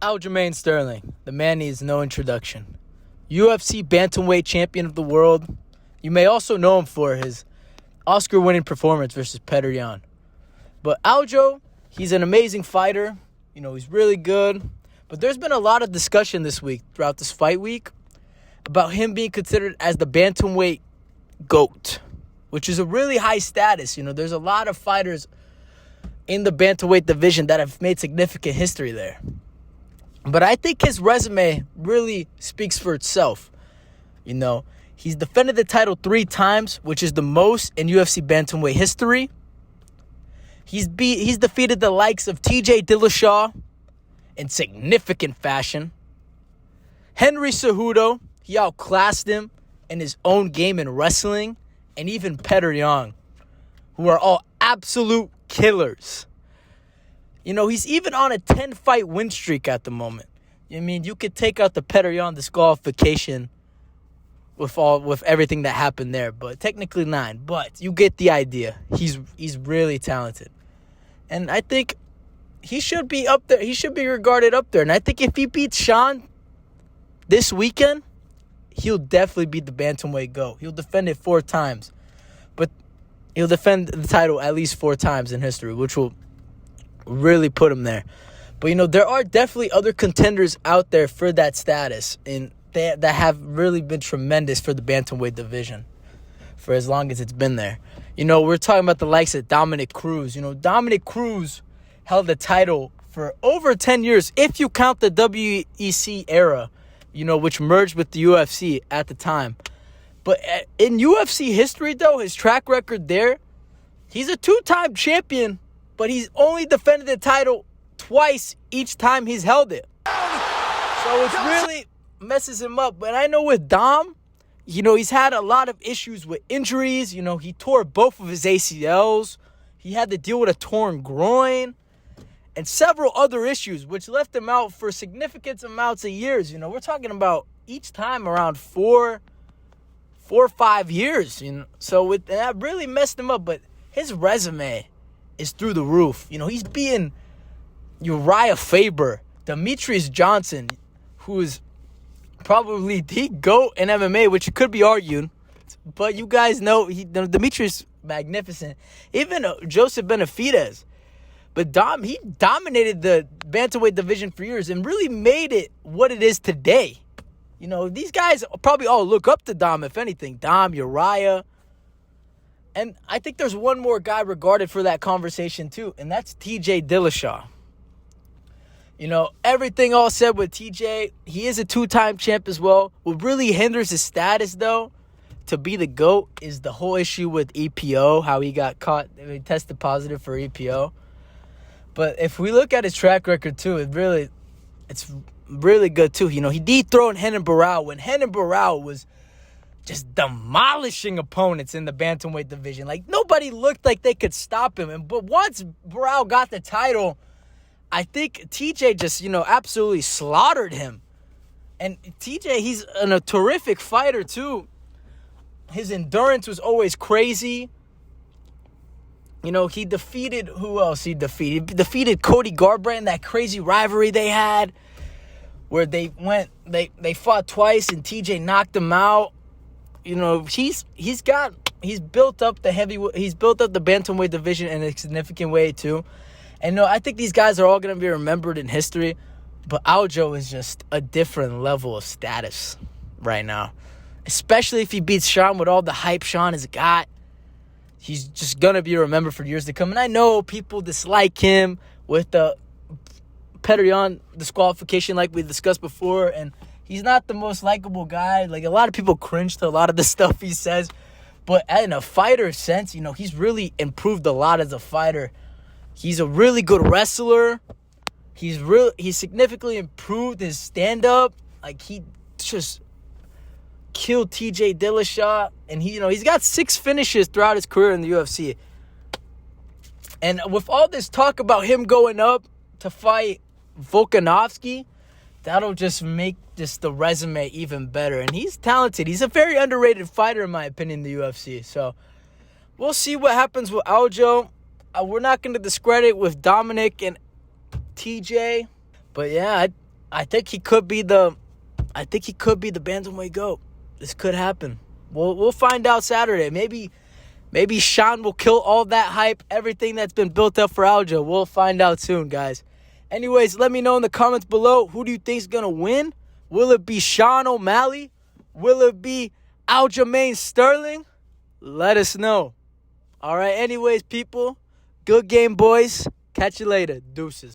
Aljamain Sterling, the man needs no introduction. UFC Bantamweight champion of the world. You may also know him for his Oscar-winning performance versus Petr Yan. But Aljo, he's an amazing fighter. He's really good. But there's been a lot of discussion this week, throughout this fight week, about him being considered as the Bantamweight GOAT, which is a really high status. There's a lot of fighters in the Bantamweight division that have made significant history there. But I think his resume really speaks for itself. He's defended the title 3 times, which is the most in UFC Bantamweight history. He's defeated the likes of TJ Dillashaw in significant fashion. Henry Cejudo, he outclassed him in his own game in wrestling. And even Petr Yan, who are all absolute killers. He's even on a 10-fight win streak at the moment. You could take out the Petr Yan disqualification with everything that happened there, but technically 9. But you get the idea. He's really talented. And I think he should be up there. He should be regarded up there. And I think if he beats Sean this weekend, he'll definitely be the Bantamweight GOAT. He'll defend it 4 times. But he'll defend the title at least 4 times in history, which will really put him there. But, there are definitely other contenders out there for that status, and that have really been tremendous for the Bantamweight division for as long as it's been there. We're talking about the likes of Dominic Cruz. Dominic Cruz held the title for over 10 years, if you count the WEC era, which merged with the UFC at the time. But in UFC history, though, his track record there, he's a 2-time champion, but he's only defended the title twice each time he's held it. So it really messes him up. But I know with Dom, he's had a lot of issues with injuries. He tore both of his ACLs. He had to deal with a torn groin and several other issues, which left him out for significant amounts of years. We're talking about each time around 4 or 5 years. So that really messed him up. But his resume is through the roof. He's beating Uriah Faber, Demetrius Johnson, who is probably the GOAT in MMA, which could be argued. But you guys know Demetrius magnificent. Even Joseph Benavidez. But he dominated the Bantamweight division for years and really made it what it is today. These guys probably all look up to Dom, if anything. Dom, Uriah. And I think there's one more guy regarded for that conversation too, and that's TJ Dillashaw. Everything all said with TJ, he is a 2-time champ as well. What really hinders his status, though, to be the GOAT is the whole issue with EPO, how he got caught, he tested positive for EPO. But if we look at his track record, too, it's really good, too. He dethroned Renan Barão when Renan Barão was just demolishing opponents in the Bantamweight division. Nobody looked like they could stop him. But once Barão got the title, I think TJ just, absolutely slaughtered him. And TJ, he's a terrific fighter, too. His endurance was always crazy. He defeated, who else he defeated? He defeated Cody Garbrandt, that crazy rivalry they had, where they fought twice and TJ knocked him out. He's built up the Bantamweight division in a significant way, too. And I think these guys are all going to be remembered in history. But Aljo is just a different level of status right now. Especially if he beats Sean with all the hype Sean has got. He's just going to be remembered for years to come. And I know people dislike him with the Petr Yan disqualification like we discussed before. And he's not the most likable guy. A lot of people cringe to a lot of the stuff he says. But in a fighter sense, he's really improved a lot as a fighter. He's a really good wrestler. He's significantly improved his stand-up. He just killed TJ Dillashaw. And he's got 6 finishes throughout his career in the UFC. And with all this talk about him going up to fight Volkanovski, that'll just make the resume even better. And he's talented. He's a very underrated fighter, in my opinion, in the UFC. So we'll see what happens with Aljo. We're not going to discredit with Dominic and TJ. But yeah, I think he could be the bantamweight GOAT. This could happen. We'll find out Saturday. Maybe Sean will kill all that hype, everything that's been built up for Aljo. We'll find out soon, guys. Anyways, let me know in the comments below, who do you think's gonna win? Will it be Sean O'Malley? Will it be Aljamain Sterling? Let us know. All right, anyways, people, good game, boys. Catch you later. Deuces.